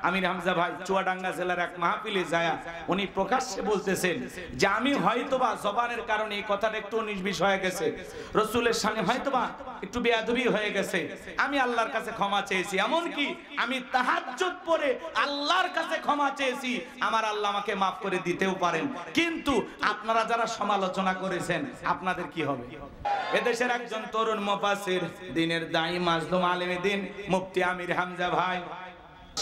আমির হামজা ভাই চুয়াডাঙ্গা জেলার এক মাহফিলে যায় উনি প্রকাশ্যে বলতেছেন যে আমি হয়তোবা জবানের কারণে এই কথাটা একটু 19-20 হয়ে গেছে, রাসূলের সামনে হয়তোবা একটু বেয়াদবি হয়ে গেছে, আমি আল্লাহর কাছে ক্ষমা চেয়েছি, এমন কি আমি তাহাজ্জুদ পড়ে আল্লাহর কাছে ক্ষমা চেয়েছি, আমার আল্লাহ আমাকে maaf করে দিতেও পারেন। কিন্তু আপনারা যারা সমালোচনা করেছেন আপনাদের কি হবে? এদেশের একজন তরুণ মুফাসসির, দ্বীনের দাঈ, মাজলুম আলেমে দ্বীন মুফতি আমির হামজা ভাই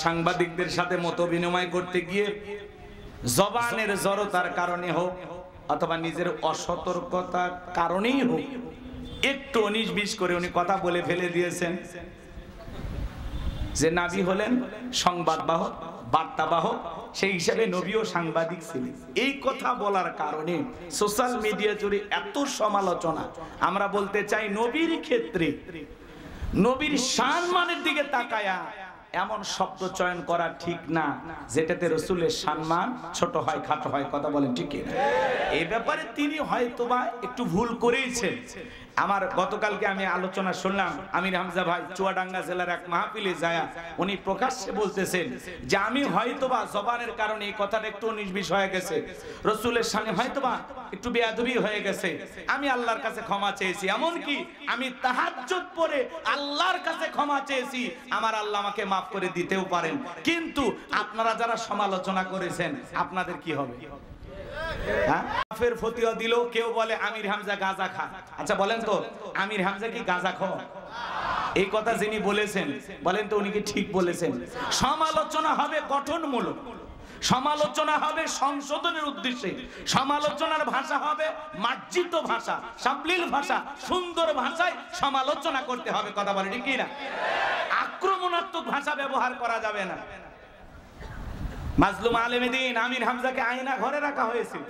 সাংবাদিকদের সাথে মত বিনিময় করতে গিয়ে জবানের জড়তার কারণে হোক অথবা নিজের অসতর্কতার কারণেই হোক একটু 19-20 করে উনি কথা বলে ফেলে দিয়েছেন যে নবী হলেন সংবাদবাহক, বার্তাবাহক, সেই হিসাবে নবীও সাংবাদিক ছিলেন। এই কথা বলার কারণে সোশ্যাল মিডিয়া জুড়ে এত সমালোচনা। আমরা বলতে চাই নবীর ক্ষেত্রে নবীর সম্মানের দিকে তাকায়া এমন শব্দ চয়ন করা ঠিক না যেটাতে রাসূলের সম্মান ছোট হয়, খাটো হয়। কথা বলেন ঠিক কি না? এই ব্যাপারে তিনি হয়তোবা একটু ভুল করেছেন। আমার গতকালকে আমি আলোচনা শুনলাম আমির হামজা ভাই চুয়াডাঙ্গা জেলার এক মাহফিলে যায় উনি প্রকাশ্যে বলতেছেন যে আমি হয়তোবা জবানের কারণে এই কথাটা একটু 19-20 হয়ে গেছে, রাসূলের সামনে হয়তোবা একটু বেয়াদবি হয়ে গেছে, আমি আল্লাহর কাছে ক্ষমা চেয়েছি, এমন কি আমি তাহাজ্জুদ পড়ে আল্লাহর কাছে ক্ষমা চেয়েছি, আমার আল্লাহ আমাকে maaf করে দিতেও পারেন। কিন্তু আপনারা যারা সমালোচনা করেছেন আপনাদের কি হবে? কাফের ফতোয়া দিল, কেউ বলে আমির হামজা গাঁজা খায়। আচ্ছা বলেন তো আমির হামজা কি গাঁজা খায়? এই কথা যিনি বলেছেন বলেন তো উনি কি ঠিক বলেছেন? সমালোচনা হবে গঠনমূলক, সমালোচনা হবে সংশোধনের উদ্দেশ্যে, সমালোচনার ভাষা হবে মার্জিত ভাষা, সাবলীল ভাষা, সুন্দর ভাষায় সমালোচনা করতে হবে। কথা বলে ঠিক কি না? আক্রমণাত্মক ভাষা ব্যবহার করা যাবে না। মাজলুম আলেমে দ্বীন আমির হামজাকে আয়না ঘরে রাখা হয়েছিল,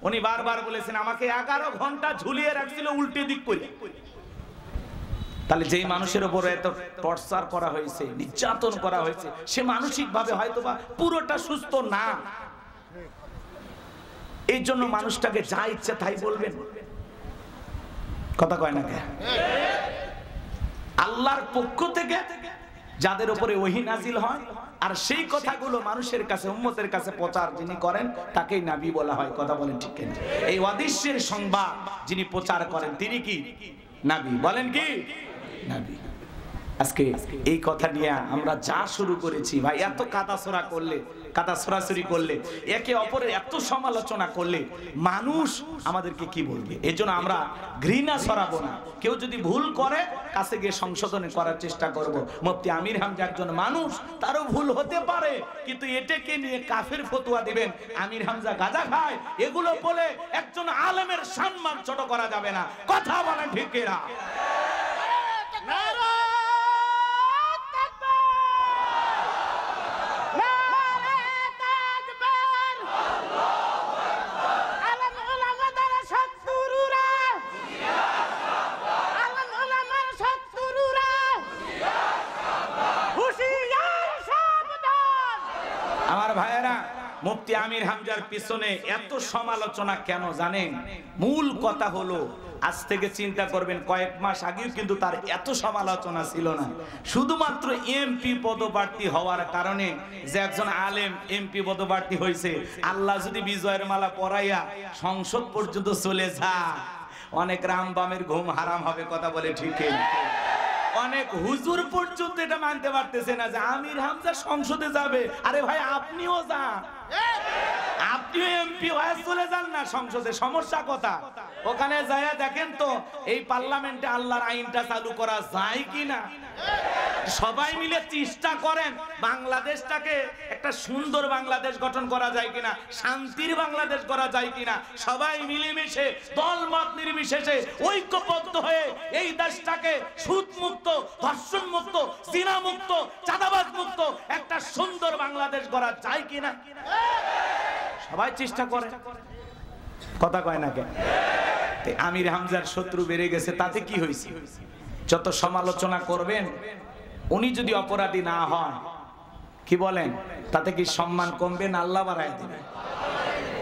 উনি বারবার বলেছেন আমাকে 11 ঘন্টা ঝুলিয়ে রাখছিল উল্টে দিক করে। তাহলে যেই মানুষের উপর এত টর্চার করা হয়েছে, নির্যাতন করা হয়েছে, সে মানসিকভাবে হয়তোবা পুরোটা সুস্থ না, এই জন্য মানুষটাকে যা ইচ্ছা তাই বলবেন। কথা কয় না কে? আল্লাহর পক্ষ থেকে যাদের উপরে ওহী নাজিল হয় আর সেই কথাগুলো মানুষের কাছে, উম্মতের কাছে প্রচার যিনি করেন তাকেই নবী বলা হয়। কথা বলেন ঠিক কিনা? এই অদৃশ্যের সংবাদ যিনি প্রচার করেন তিনি কি নবী? বলেন কি নবী? আজকে এই কথা নিয়ে আমরা যা শুরু করেছি ভাই, এত কাদাছড়া করলে, কাদা ছড়াছড়ি করলে, একে অপরের এত সমালোচনা করলে মানুষ আমাদেরকে কি বলবে? এজন্য আমরা ঘৃণা ছড়াবো না। কেউ যদি ভুল করে কাছে গিয়ে সংশোধন করার চেষ্টা করব। মুফতি আমির হামজা একজন মানুষ, তারও ভুল হতে পারে, কিন্তু এটাকে নিয়ে কাফের ফতোয়া দিবেন আমির হামজা গাঁজা খায় এগুলো বলে একজন আলেমের সম্মান ছোট করা যাবে না। কথা বলেন ঠিক কিনা? আমার ভাইয়েরা, মুফতি আমির হামজার পিছনে এত সমালোচনা কেন জানেন? মূল কথা হলো, আজ থেকে চিন্তা করবেন কয়েক মাস আগেও কিন্তু তার এত সমালোচনা ছিল না। শুধুমাত্র এমপি পদপ্রার্থী হওয়ার কারণে যে একজন আলেম এমপি পদপ্রার্থী হয়েছে, আল্লাহ যদি বিজয়ের মালা পরাইয়া সংসদ পর্যন্ত চলে যায়, অনেক রামবামের ঘুম হারাম হবে। কথা বলে ঠিক? অনেক হুজুর পর্যন্ত এটা মানতে পারতেছে না যে আমির হামজা সংসদে যাবে। আরে ভাই আপনিও যান, আপনিও এমপি হয়ে চলে যান না সংসদে, সমস্যা কথা? ওখানে যায় দেখেন তো এই পার্লামেন্টে আল্লাহর আইনটা চালু করা যায় কিনা। সবাই মিলে চেষ্টা করেন বাংলাদেশটাকে একটা সুন্দর বাংলাদেশ গঠন করা যায় কিনা, শান্তির বাংলাদেশ করা যায় কিনা। সবাই মিলেমিশে দলমত নির্বিশেষে ঐক্যবদ্ধ হয়ে এই দেশটাকে সুদ মুক্ত, ধর্ষণ মুক্ত, জিনা মুক্ত, চাঁদাবাজ মুক্ত একটা সুন্দর বাংলাদেশ করা যায় কিনা। সবাই চেষ্টা করে, কথা কয় না কেন? আমির হামজার শত্রু বেড়ে গেছে, তাতে কি হয়েছে? যত সমালোচনা করবেন, উনি যদি অপরাধী না হন, কি বলেন, তাতে কি সম্মান কমবে না আল্লাহ বাড়ায় দেবে?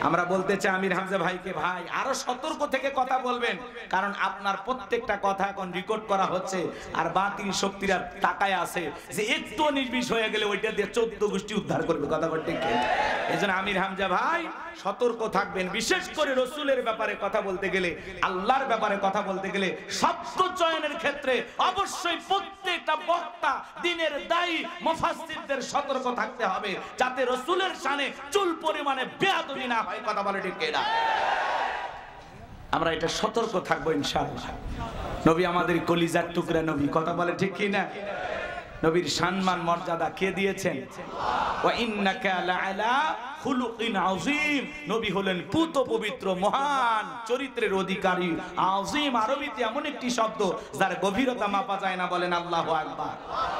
আমরা বলতে চাই আমির হামজা ভাইকে, ভাই আরো সতর্ক থেকে কথা বলবেন, কারণ আপনার প্রত্যেকটা কথা এখন রেকর্ড করা হচ্ছে, আর বাতিল শক্তিরা তাকায় আছে যে একটু নির্বিষ হয়ে গেলে ওইটা দিয়ে 14 গোষ্ঠী উদ্ধার করবে। কথা বলতে কি? এজন্য আমির হামজা ভাই সতর্ক থাকবেন, বিশেষ করে রাসূলের ব্যাপারে কথা বলতে গেলে, আল্লাহর ব্যাপারে কথা বলতে গেলে, শব্দ চয়নের ক্ষেত্রে অবশ্যই প্রত্যেকটা বক্তা, দ্বীনের দায়ী, মুফাসসিরদের সতর্ক থাকতে হবে, যাতে রাসূলের শানে চুল পরিমাণে বেয়াদবি না হয়। কথা বলে ঠিক কিনা? আমরা এটা সতর্ক থাকবো ইনশাআল্লাহ। নবী আমাদের কলিজার টুকরা নবী। কথা বলে ঠিক কিনা? নবীর সম্মান মর্যাদা কে দিয়েছেন? ওয়া ইন্নাকা লাআলা খুলুকিন আযীম। নবী হলেন পুত পবিত্র মহান চরিত্রের অধিকারী। আযীম আরবিতে এমন একটি শব্দ যার গভীরতা মাপা যায় না। বলেন আল্লাহু আকবার।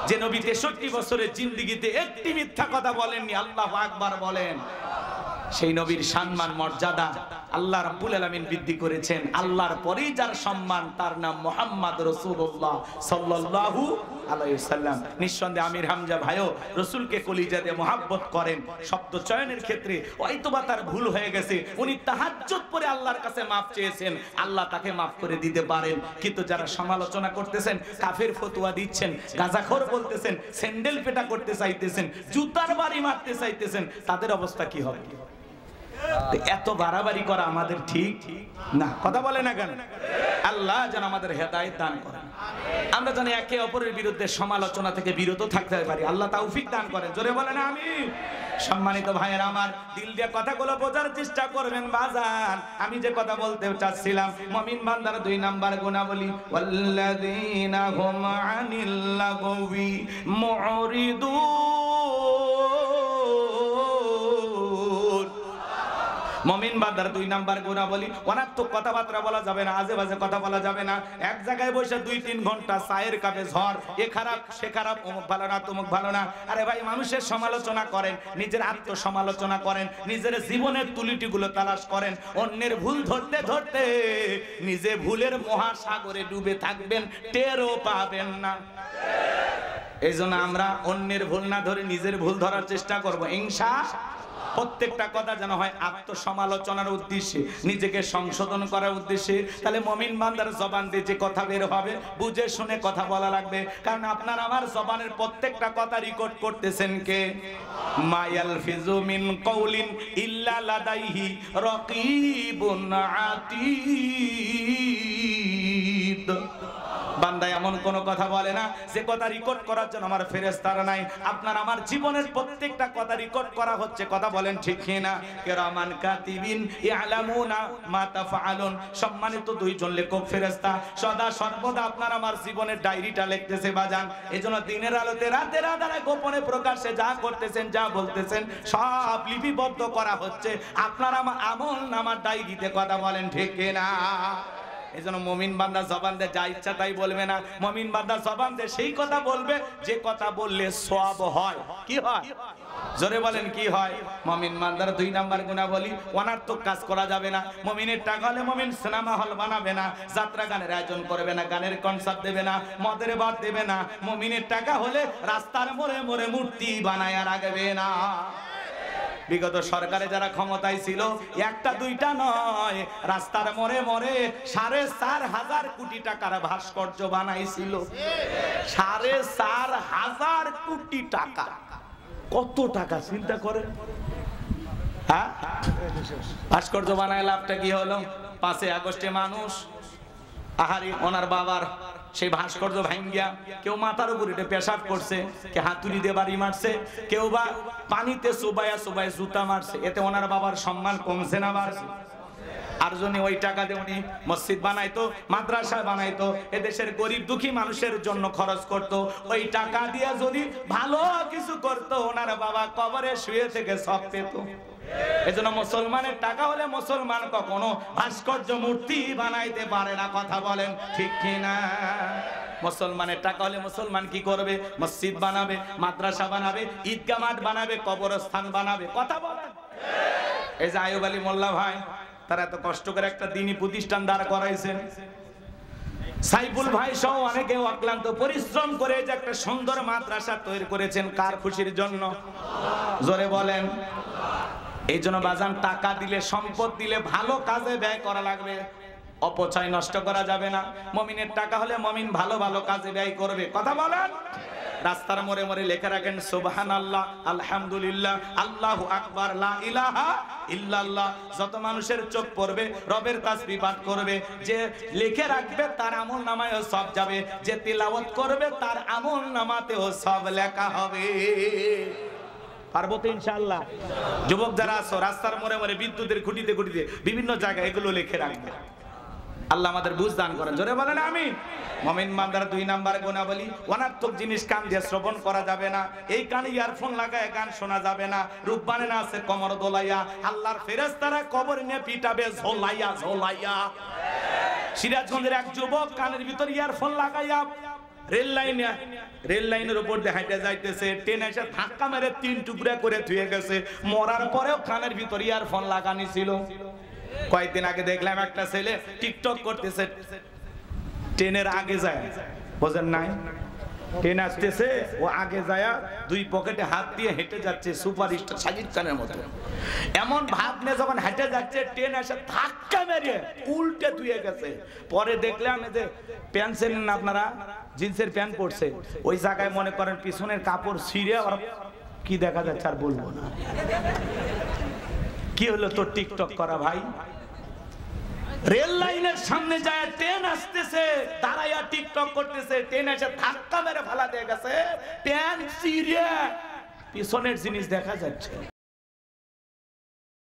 যে নবী 63 বছরের জিন্দেগিতে একটি মিথ্যা কথা বলেননি, আল্লাহু আকবার বলেন। সেই নবীর সম্মান মর্যাদা আল্লাহ রাব্বুল আলামিন বৃদ্ধি করেছেন। আল্লাহর পরেই যার সম্মান তার নাম মুহাম্মদ রাসূলুল্লাহ সাল্লাল্লাহু আলাইহি ওয়াসাল্লাম। নিঃসন্দেহে আমির হামজা ভাইও রাসূলকে কলিজাতে মহব্বত করেন। শব্দ চয়নের ক্ষেত্রে হয়তোবা তার ভুল হয়ে গেছে, উনি তাহাজ্জুদ পড়ে আল্লাহর কাছে মাফ চেয়েছেন, আল্লাহ তাকে মাফ করে দিতে পারেন। কিন্তু যারা সমালোচনা করতেছেন, কাফের ফতোয়া দিচ্ছেন, গাঁজাখোর বলতেছেন, স্যান্ডেল পেটা করতে চাইতেছেন, জুতার বাড়ি মারতে চাইতেছেন, তাদের অবস্থা কি হবে? এত বাড়াবাড়ি করা আমাদের ঠিক না। কথা বলে না কেন? আল্লাহ যেন আমাদের হেদায়েত দান করেন। আমরা যেন একে অপরের বিরুদ্ধে সমালোচনা থেকে বিরত থাকতে পারি। আল্লাহ তৌফিক দান করেন। জোরে বলেন আমিন। সম্মানিত ভাইয়েরা আমার, দিল দিয়ে কথাগুলো বোঝার চেষ্টা করবেন বাজান। আমি যে কথা বলতে চাচ্ছিলাম, মুমিন বান্দার 2 নাম্বার গুণাবলী, ওয়াল্লাযীনা হুম আনিল লাগবি মুরিদুন। মুমিন বান্দার 2 নাম্বার গুণাবলী, অনার্থক কথাবার্তা বলা যাবে না, আজে বাজে কথা বলা যাবে না। এক জায়গায় বসে 2-3 ঘন্টা চায়ের কাপে ঝড়, এ খারাপ সে খারাপ, অমুক ভালো না তমুক ভালো না। আরে ভাই, মানুষের সমালোচনা করেন, নিজের আত্মসমালোচনা করেন, নিজের জীবনের ত্রুটিগুলো তালাশ করেন। অন্যের ভুল ধরতে ধরতে নিজে ভুলের মহাসাগরে ডুবে থাকবেন, টেরও পাবেন না। এই জন্য আমরা অন্যের ভুল না ধরে নিজের ভুল ধরার চেষ্টা করবো ইনশাআল্লাহ। প্রত্যেকটা কথা যেন হয় আত্মসমালোচনার উদ্দেশ্যে, নিজেকে সংশোধন করার উদ্দেশ্যে। তাহলে মুমিন বান্দার জবান দিয়ে যে কথা বের হবে, বুঝে শুনে কথা বলা লাগবে। কারণ আপনার আমার জবানের প্রত্যেকটা কথা রেকর্ড করতেছেন কে? মা ইয়ালফিজু মিন কাউলিন ইল্লা লাদাইহি রাকিবুন আতীদ। বান্দা এমন কোন কথা বলে না যে কথা রেকর্ড করার জন্য আমার ফেরেশতারা নাই। আপনার আমার জীবনের প্রত্যেকটা কথা রেকর্ড করা হচ্ছে। কথা বলেন ঠিক কিনা? কিরামান কাতিবিন ইয়ালামুনা মা তাফআলুন। সম্মানিত 2 জন লেখক ফেরেশতা সদা সর্বদা আপনার আমার জীবনের ডায়েরিটা লিখতেছে বাজান। এজন্য দিনের আলোতে রাতের আধারে গোপনে প্রকাশ্যে যা করতেছেন, যা বলতেছেন, সব লিপিবদ্ধ করা হচ্ছে আপনার আমার আমলনামার ডায়েরিতে। কথা বলেন ঠিক কিনা? এজন্য মুমিন বান্দা জবান দিয়ে যা ইচ্ছা তাই বলবে না। মুমিন বান্দা জবান দিয়ে সেই কথা বলবে যে কথা বললে সওয়াব হয়। কি হয়? জোরে বলেন কি হয়? মুমিন বান্দার 2 নাম্বার গুণাবলী, অনার্থক কাজ করা যাবে না। মুমিনের টাকা হলে মুমিন সিনেমা হল বানাবে না, যাত্রা গানের আয়োজন করবে না, গানের কনসার্ট দেবে না, মদের বার দেবে না। মুমিনের টাকা হলে রাস্তার মোড়ে মোড়ে মূর্তি বানায় রাখবে না। বিগত সরকারে যারা ক্ষমতায় ছিল, 1টা 2টা নয়, রাস্তার মোড়ে মোড়ে 4.5 কোটি টাকার ভাস্কর্য বানাইছিল। 4.5 কোটি টাকা। কত টাকা চিন্তা করেন? হ্যাঁ, ভাস্কর্য বানায় লাভটা কি হলো? 5 আগস্টে মানুষ আহারি ওনার বাবার সেই ভাস্কর্য ভাঙ্গিয়া কেউ মাথার উপরে পেশাব করছে, কে হাতুড়ি দিয়ে বাড়ি মারছে, কেউ বা পানিতে চুবাইয়া চুবাইয়া জুতা মারছে। এতে ওনার বাবার সম্মান কমছে না বাড়ছে? আর জন্য ওই টাকা দিয়ে উনি মসজিদ বানাইতো, মাদ্রাসা বানাইতো, এদেশের গরিব দুঃখী মানুষের জন্য খরচ করত। ওই টাকা দিয়ে যদি ভালো কিছু করতো, ওনার বাবা কবরে শুয়ে থেকে সব পেত। এজন্য মুসলমানের টাকা হলে মুসলমান কখনো ভাস্কর্য মূর্তি বানাইতে পারে না। কথা বলেন ঠিক কিনা? মুসলমানের টাকা হলে মুসলমান কি করবে? মসজিদ বানাবে, মাদ্রাসা বানাবে, ঈদগাহ মাঠ বানাবে, কবরস্থান বানাবে। কথা বলেন। এই যে আইয়ুব আলী মোল্লা ভাই, তারা এত কষ্ট করে একটা দ্বীনি প্রতিষ্ঠান দাঁড় করাইছেন। সাইফুল ভাই সহ অনেকে অক্লান্ত পরিশ্রম করে যে একটা সুন্দর মাদ্রাসা তৈরি করেছেন। কার খুশির জন্য? জোরে বলেন। এই জন্য বাজান টাকা দিলে সম্পদ দিলে ভালো কাজে ব্যয় করা লাগবে, অপচয় নষ্ট করা যাবে না। মুমিনের টাকা হলে মুমিন ভালো ভালো কাজে ব্যয় করবে। কথা বলেন। রাস্তার মোড়ে মোড়ে লেখা রাখেন সুবহানাল্লাহ, আলহামদুলিল্লাহ, আল্লাহু আকবার, লা ইলাহা ইল্লাল্লাহ। যত মানুষের চোখ পড়বে রবের তাসবিহ পাঠ করবে, যে লিখে রাখবে তার আমলনামায়ও সব যাবে, যে তিলাওয়াত করবে তার আমলনামাতেও সব লেখা হবে। পারবো তো ইনশাআল্লাহ। যুবক যারা আছো রাস্তার মোড়ে মোড়ে বিদ্যুতের খুঁটিতে খুঁটিতে বিভিন্ন জায়গায় এগুলো লিখে রাখবে। আল্লাহ আমাদের বুঝ দান করেন, জোরে বলেন আমিন। মুমিন বান্দার 2 নাম্বার গুণাবলী, অনার্থক জিনিস কান দিয়ে শ্রবণ করা যাবে না। এই কানে ইয়ারফোন লাগায় গান শোনা যাবে না। রূপবানে না আছে কমর দোলাইয়া, আল্লাহর ফেরেশতারা কবর নিয়ে পিটাবে ঝোলাইয়া ঝোলাইয়া। সিরাজগঞ্জের এক যুবক কানের ভিতর ইয়ারফোন লাগাইয়া রেল লাইনের উপর দিয়ে হাঁটে যাইতেছে, ট্রেন এসে ধাক্কা মেরে 3 টুকরা করে ধুয়ে গেছে। মরার পরেও কানের ভিতর ইয়ারফোন লাগানি ছিল। কয়েকদিন আগে দেখলাম একটা ছেলে টিকটক করতেছে, ট্রেনের আগে যায়, বোঝেন নাই? ট্রেন আসতেছে, ও আগে যায় 2 পকেটে হাত দিয়ে হেঁটে যাচ্ছে সুপারস্টার সাজিদ খানের মতো। এমন ভাব নিয়ে যখন হেঁটে যাচ্ছে, ট্রেন এসে ধাক্কা মেরে উল্টে ধুয়ে গেছে। পরে দেখলাম যে প্যান্ট ছিলেন না আপনারা, জিন্সের প্যান্ট পরছে, ওই জায়গায় মনে করেন পিছনের কাপড় ছিঁড়ে আর কি দেখা যাচ্ছে আর বলবো না। কি হলো তোর টিকটক করা ভাই? রেল লাইনের সামনে যায় ট্রেন আসতেছে, দাঁড়াইয়া টিকটক করতেছে, ট্রেন এসে ধাক্কা মেরে ফেলা দিয়ে গেছে, ট্রেন ছিঁড়ে পিছনের জিনিস দেখা যাচ্ছে।